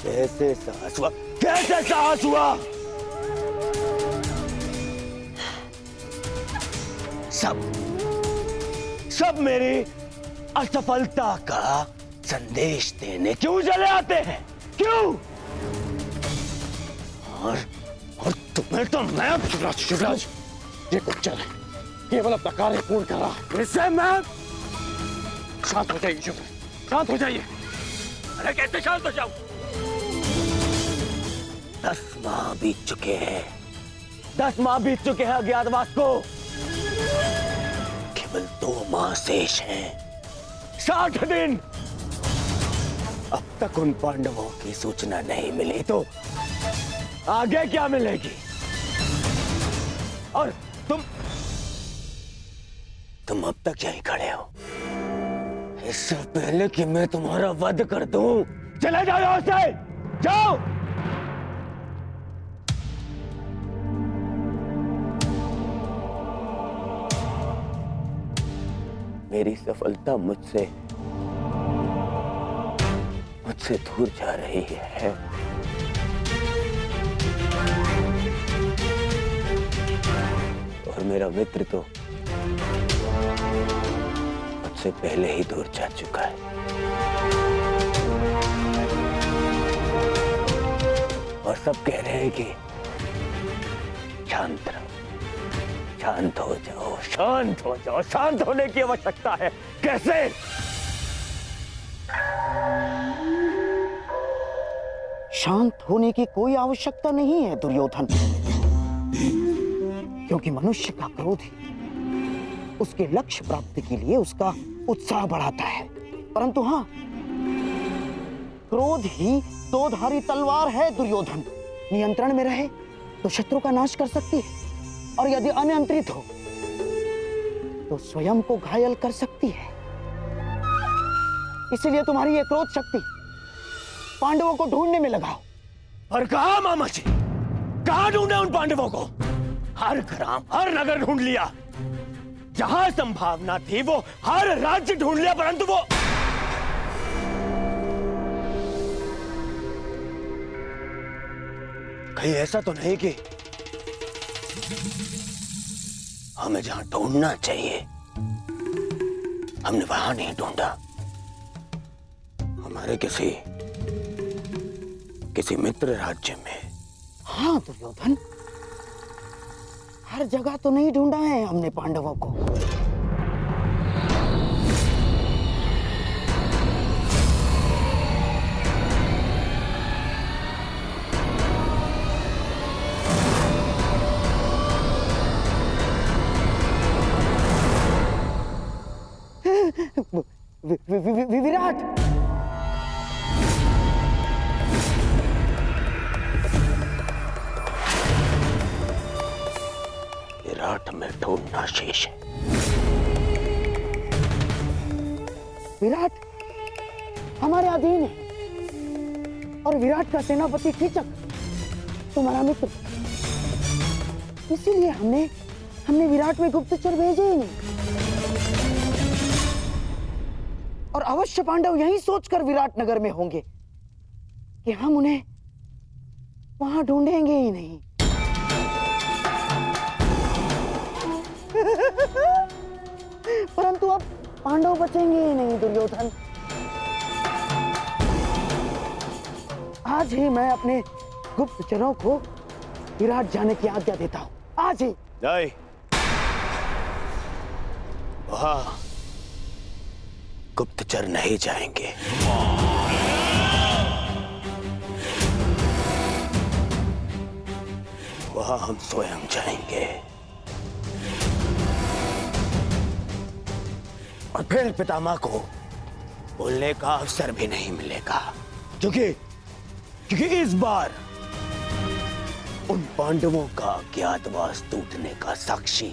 कैसे साहस हुआ? कैसे साहस हुआ? सब मेरी असफलता का संदेश देने क्यों चले आते हैं? क्यों? और तुम्हें तो मैं शिवराज, ये गुप्तचर है, केवल अपना कार्य पूर्ण कर रहा है। इससे मैं शांत हो जाइए, शांत हो जाइए। अरे कैसे शांत हो जाऊं? 10 माह बीत चुके हैं, 10 माह बीत चुके हैं अज्ञातवास को। केवल 2 माह शेष हैं, 60 दिन। अब तक उन पांडवों की सूचना नहीं मिली तो आगे क्या मिलेगी? और तुम अब तक यहीं खड़े हो। इससे पहले कि मैं तुम्हारा वध कर दूं, चले जाओ यहां से, जाओ। मेरी सफलता मुझसे दूर जा रही है। और मेरा मित्र तो मुझसे पहले ही दूर जा चुका है। और सब कह रहे हैं कि शांत रहो, शांत हो जाओ, शांत हो जाओ। शांत होने की आवश्यकता है। कैसे? शांत होने की कोई आवश्यकता नहीं है दुर्योधन, क्योंकि मनुष्य का क्रोध ही उसके लक्ष्य प्राप्ति के लिए उसका उत्साह बढ़ाता है। परंतु हाँ, क्रोध ही 2-धारी तलवार है दुर्योधन। नियंत्रण में रहे तो शत्रु का नाश कर सकती है, और यदि अनियंत्रित हो तो स्वयं को घायल कर सकती है। इसलिए तुम्हारी यह क्रोध शक्ति पांडवों को ढूंढने में लगाओ। और कहा मामा जी, कहां ढूंढे उन पांडवों को? हर ग्राम, हर नगर ढूंढ लिया, जहां संभावना थी वो हर राज्य ढूंढ लिया, परंतु वो कहीं ऐसा तो नहीं कि हमें जहां ढूंढना चाहिए हमने वहां नहीं ढूंढा। हमारे किसी मित्र राज्य में। हाँ दुर्योधन, हर जगह तो नहीं ढूंढा है हमने पांडवों को। विराट, विराट में ढूंढना शेष है। विराट हमारे अधीन है, और विराट का सेनापति कीचक तुम्हारा मित्र। इसीलिए हमने विराट में गुप्तचर भेजे ही नहीं। और अवश्य पांडव यही सोचकर विराट नगर में होंगे कि हम उन्हें वहां ढूंढेंगे ही नहीं। परंतु अब पांडव बचेंगे ही नहीं दुर्योधन। आज ही मैं अपने गुप्तचरों को विराट जाने की आज्ञा देता हूं। आज ही। नहीं, वहां गुप्तचर नहीं जाएंगे। वहां हम स्वयं जाएंगे, और फिर पितामह को बोलने का अवसर भी नहीं मिलेगा, क्योंकि इस बार उन पांडवों का अज्ञातवास टूटने का साक्षी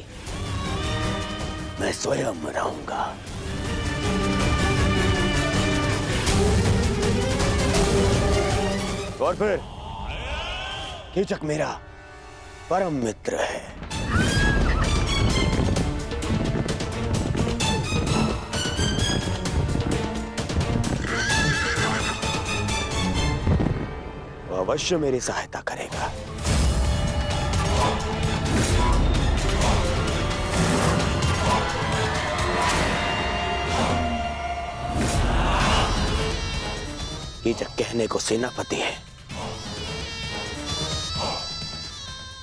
मैं स्वयं रहूंगा। और फिर कीचक मेरा परम मित्र है। वो अवश्य मेरी सहायता करेगा। कीचक कहने को सेनापति है,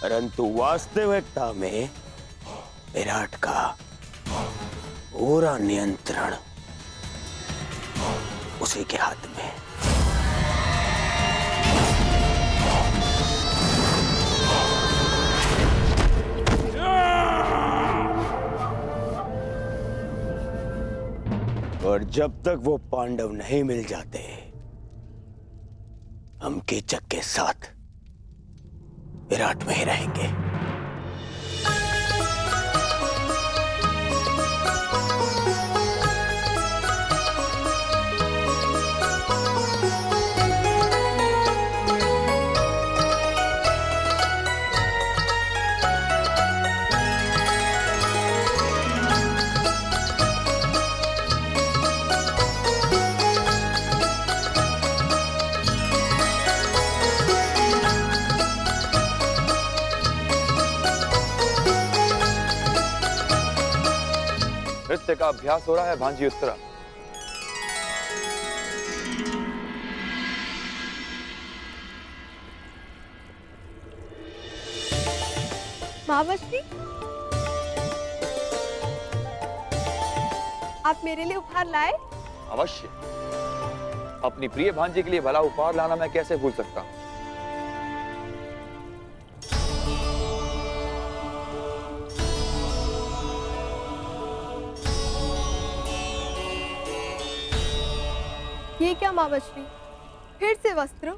परंतु वास्तविकता में विराट का पूरा नियंत्रण उसी के हाथ में। और जब तक वो पांडव नहीं मिल जाते, हम कीचक के साथ विराट में ही रहेंगे। नृत्य का अभ्यास हो रहा है भांजी उत्तरा। महावश्री, आप मेरे लिए उपहार लाए? अवश्य। अपनी प्रिय भांजी के लिए भला उपहार लाना मैं कैसे भूल सकता हूं। ये क्या महावश्री, फिर से वस्त्र?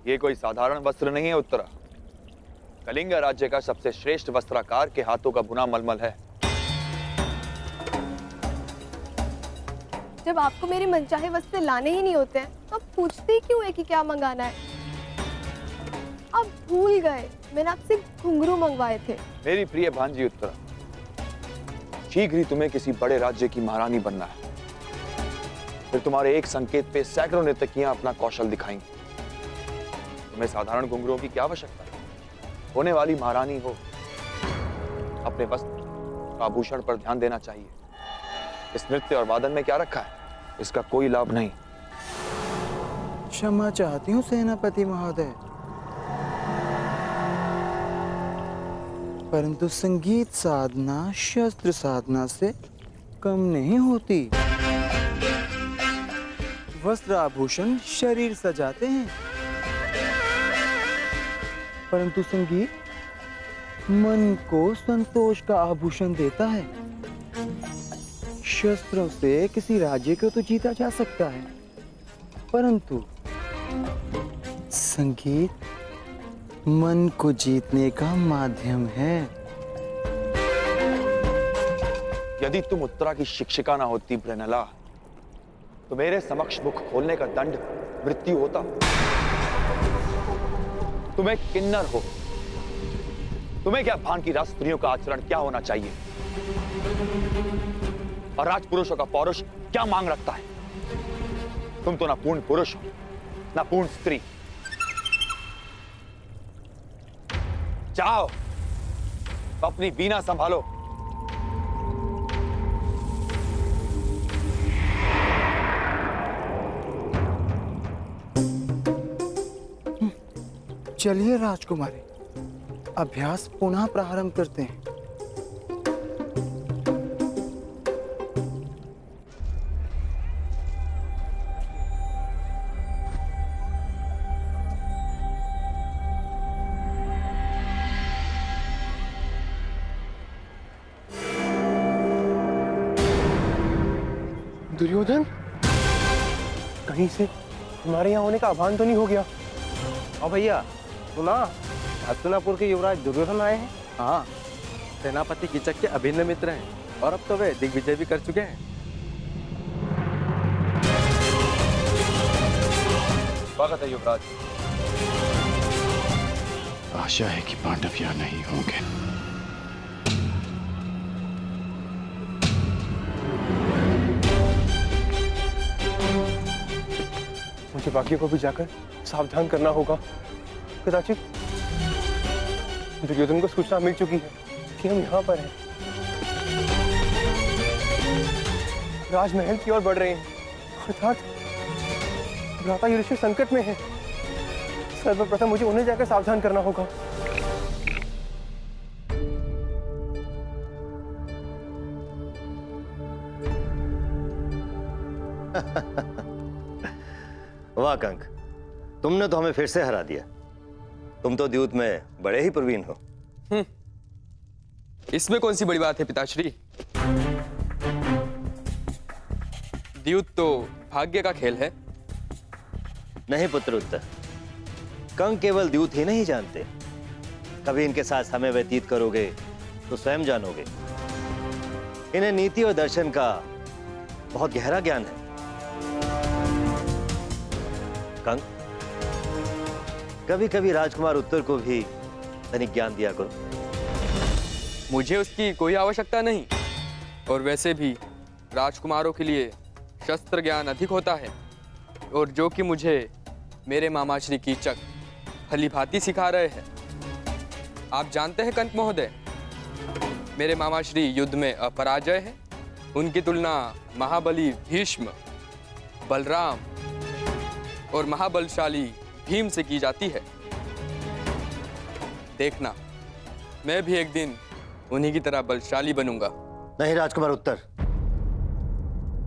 ये कोई साधारण वस्त्र नहीं है उत्तरा। कलिंग राज्य का सबसे श्रेष्ठ वस्त्राकार के हाथों का बुना मलमल है। जब आपको मेरे मनचाहे वस्त्र लाने ही नहीं होते हैं, तो आप पूछते ही क्यों है कि क्या मंगाना है? आप भूल गए मैंने आपसे घुंघरू मंगवाए थे। मेरी प्रिय भांजी उत्तरा, शीघ्र ही तुम्हें किसी बड़े राज्य की महारानी बनना है। फिर तुम्हारे एक संकेत पे सैकड़ों नर्तकियां अपना कौशल दिखाएंगी। तुम्हें साधारण घुंघरुओं की क्या आवश्यकता है? होने वाली महारानी हो, अपने वस्त्र आभूषण पर ध्यान देना चाहिए। इस नृत्य और वादन में क्या रखा है, इसका कोई लाभ नहीं। क्षमा चाहती हूँ सेनापति महोदय, परंतु संगीत साधना शस्त्र साधना से कम नहीं होती। वस्त्र आभूषण शरीर सजाते हैं, परंतु संगीत मन को संतोष का आभूषण देता है। शस्त्रों से किसी राज्य को तो जीता जा सकता है, परंतु संगीत मन को जीतने का माध्यम है। यदि तुम उत्तरा की शिक्षिका ना होती ब्रनला, तो मेरे समक्ष मुख खोलने का दंड मृत्यु होता। तुम्हें किन्नर हो, तुम्हें क्या भान की राजस्त्रियों का आचरण क्या होना चाहिए और राजपुरुषों का पौरुष क्या मांग रखता है। तुम तो ना पूर्ण पुरुष हो ना पूर्ण स्त्री। जाओ अपनी वीणा संभालो। चलिए राजकुमारी, अभ्यास पुनः प्रारंभ करते हैं। दुर्योधन, कहीं से हमारे यहाँ होने का आह्वान तो नहीं हो गया? हाँ भैया, सुना हस्तिनापुर के युवराज दुर्योधन आए हैं। हाँ, सेनापति कीचक के अभिन्न मित्र हैं और अब तो वे दिग्विजय भी कर चुके हैं। स्वागत है युवराज। आशा है कि पांडव यहाँ नहीं होंगे। मुझे बाकियों को भी जाकर सावधान करना होगा। कदाचित दुर्योधन को सूचना मिल चुकी है कि हम यहाँ पर हैं। राजमहल की ओर बढ़ रहे हैं, अर्थात भ्राता युधिष्ठिर संकट में है। सर्वप्रथम मुझे उन्हें जाकर सावधान करना होगा। वाह कंक, तुमने तो हमें फिर से हरा दिया। तुम तो द्यूत में बड़े ही प्रवीण हो। इसमें कौन सी बड़ी बात है पिताश्री? द्यूत तो भाग्य का खेल है। नहीं पुत्र उत्तर, कंक केवल द्यूत ही नहीं जानते, कभी इनके साथ समय व्यतीत करोगे तो स्वयं जानोगे। इन्हें नीति और दर्शन का बहुत गहरा ज्ञान है। कंक, कभी कभी राजकुमार उत्तर को भी तनिक ज्ञान दिया करो। मुझे उसकी कोई आवश्यकता नहीं, और वैसे भी राजकुमारों के लिए शस्त्र ज्ञान अधिक होता है, और जो कि मुझे मेरे मामा श्री कीचक भली भांति सिखा रहे हैं। आप जानते हैं कंक महोदय, मेरे मामा श्री युद्ध में अपराजय है। उनकी तुलना महाबली भीष्म, बलराम और महाबलशाली भीम से की जाती है। देखना, मैं भी एक दिन उन्हीं की तरह बलशाली बनूंगा। नहीं राजकुमार उत्तर,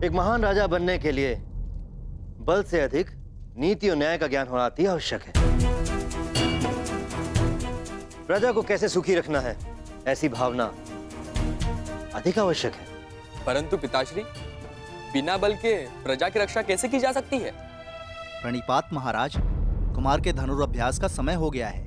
एक महान राजा बनने के लिए बल से अधिक नीति और न्याय का ज्ञान होना अति आवश्यक है। प्रजा को कैसे सुखी रखना है, ऐसी भावना अधिक आवश्यक है। परंतु पिताश्री, बिना बल के प्रजा की रक्षा कैसे की जा सकती है? प्रणिपात महाराज, कुमार के धनुर्अभ्यास का समय हो गया है।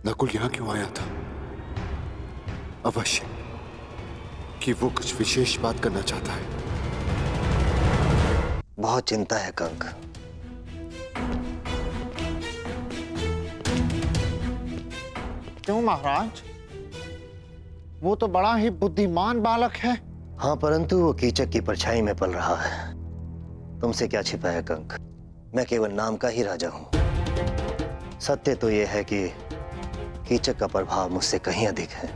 नकुल यहाँ क्यों आया था? अवश्य कि वो कुछ विशेष बात करना चाहता है। बहुत चिंता है कंक। क्यों महाराज? वो तो बड़ा ही बुद्धिमान बालक है। हाँ, परंतु वो कीचक की परछाई में पल रहा है। तुमसे क्या छिपा है कंक? मैं केवल नाम का ही राजा हूं। सत्य तो यह है कि कीचक का प्रभाव मुझसे कहीं अधिक है।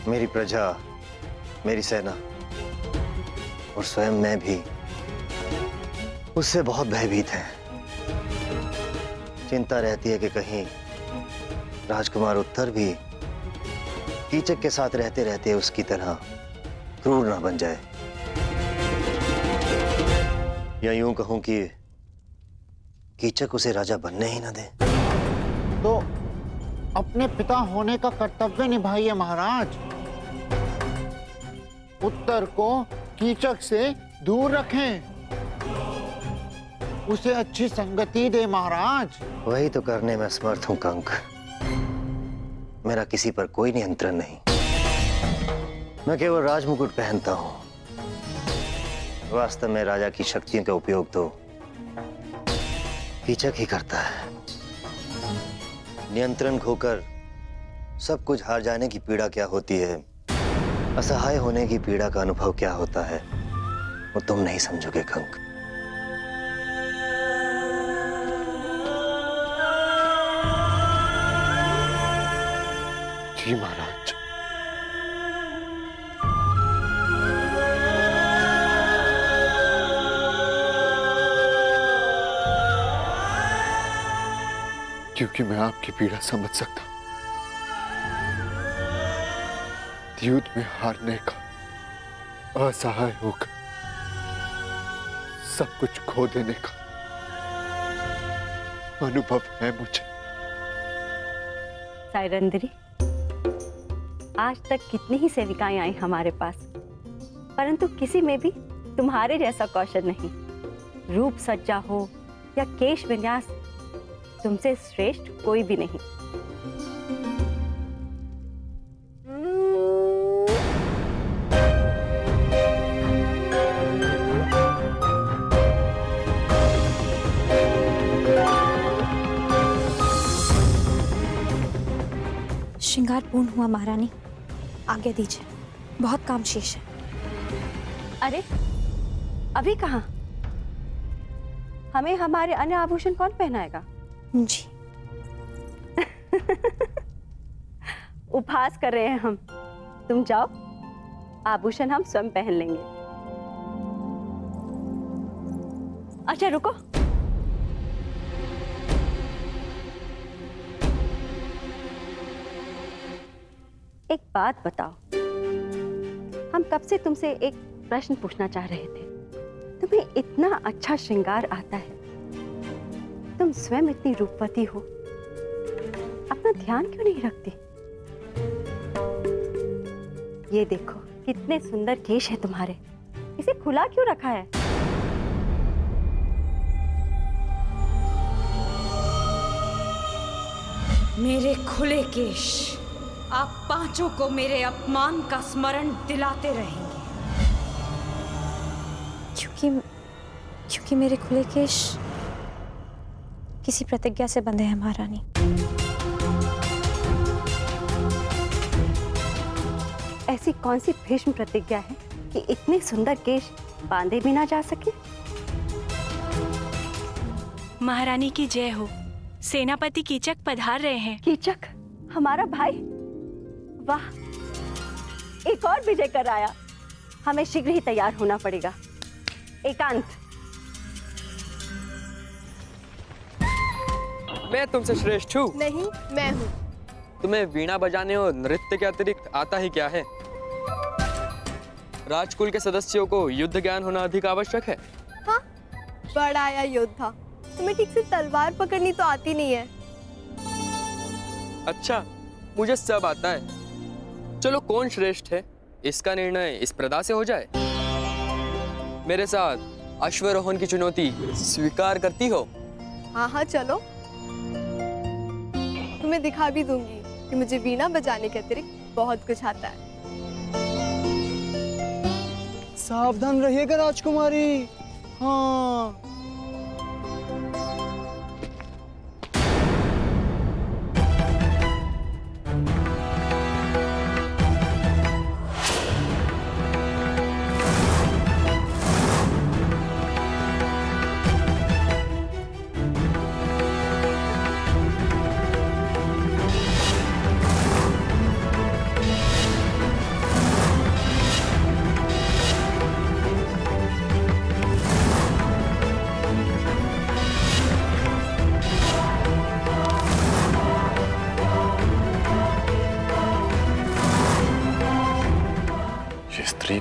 मेरी प्रजा, मेरी सेना और स्वयं मैं भी उससे बहुत भयभीत हैं। चिंता रहती है कि कहीं राजकुमार उत्तर भी कीचक के साथ रहते रहते उसकी तरह क्रूर ना बन जाए, या यूं कहूं कि कीचक उसे राजा बनने ही ना दे। तो अपने पिता होने का कर्तव्य निभाइए महाराज। उत्तर को कीचक से दूर रखें, उसे अच्छी संगति दे महाराज। वही तो करने में समर्थ हूं कंक। मेरा किसी पर कोई नियंत्रण नहीं। मैं केवल राजमुकुट पहनता हूं। वास्तव में राजा की शक्तियों का उपयोग तो कीचक ही करता है। नियंत्रण खोकर सब कुछ हार जाने की पीड़ा क्या होती है, असहाय होने की पीड़ा का अनुभव क्या होता है, वो तुम नहीं समझोगे कंक। जी महाराज। क्योंकि मैं आपकी पीड़ा समझ सकता हूं। युद्ध में हारने का, असहाय होकर सब कुछ खो देने का अनुभव है मुझे। साइरंदरी, आज तक कितनी ही सेविकाएं आई हमारे पास, परंतु किसी में भी तुम्हारे जैसा कौशल नहीं। रूप सज्जा हो या केश विन्यास, तुमसे श्रेष्ठ कोई भी नहीं। श्रृंगार पूर्ण हुआ महारानी, आज्ञा दीजिए, बहुत काम शेष है। अरे अभी कहाँ? हमें हमारे अन्य आभूषण कौन पहनाएगा? जी। उपहास कर रहे हैं हम। तुम जाओ, आभूषण हम स्वयं पहन लेंगे। अच्छा रुको, एक बात बताओ, हम कब से तुमसे एक प्रश्न पूछना चाह रहे थे। तुम्हें इतना अच्छा श्रृंगार आता है, तुम स्वयं इतनी रूपवती हो, अपना ध्यान क्यों नहीं रखती? ये देखो कितने सुंदर केश है तुम्हारे, इसे खुला क्यों रखा है? मेरे खुले केश आप पांचों को मेरे अपमान का स्मरण दिलाते रहेंगे। क्योंकि मेरे खुले केश किसी प्रतिज्ञा से बंधे हैं महारानी। ऐसी कौन सी भीष्म प्रतिज्ञा है कि इतने सुंदर केश बांधे भी ना जा सके? महारानी की जय हो। सेनापति कीचक पधार रहे हैं। कीचक हमारा भाई? वाह, एक और विजय कर आया। हमें शीघ्र ही तैयार होना पड़ेगा। एकांत, मैं तुमसे श्रेष्ठ हूँ? नहीं, मैं हूँ। तुम्हें वीणा बजाने और नृत्य के अतिरिक्त आता ही क्या है? राजकुल के सदस्यों को युद्ध ज्ञान होना अधिक आवश्यक है। हाँ, बड़ा आया योद्धा, तुम्हें ठीक से तलवार पकड़नी तो आती नहीं है। अच्छा, मुझे सब आता है। चलो कौन श्रेष्ठ है इसका निर्णय इस प्रदा से हो जाए। मेरे साथ अश्वरोहण की चुनौती स्वीकार करती हो? हाँ हाँ चलो, तुम्हें दिखा भी दूंगी कि मुझे वीणा बजाने के अतिरिक्त बहुत कुछ आता है। सावधान रहिएगा राजकुमारी। हाँ,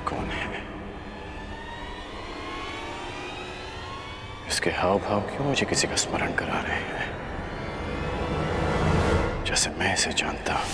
कौन है? इसके हाव भाव क्यों मुझे किसी का स्मरण करा रहे हैं, जैसे मैं इसे जानता हूं।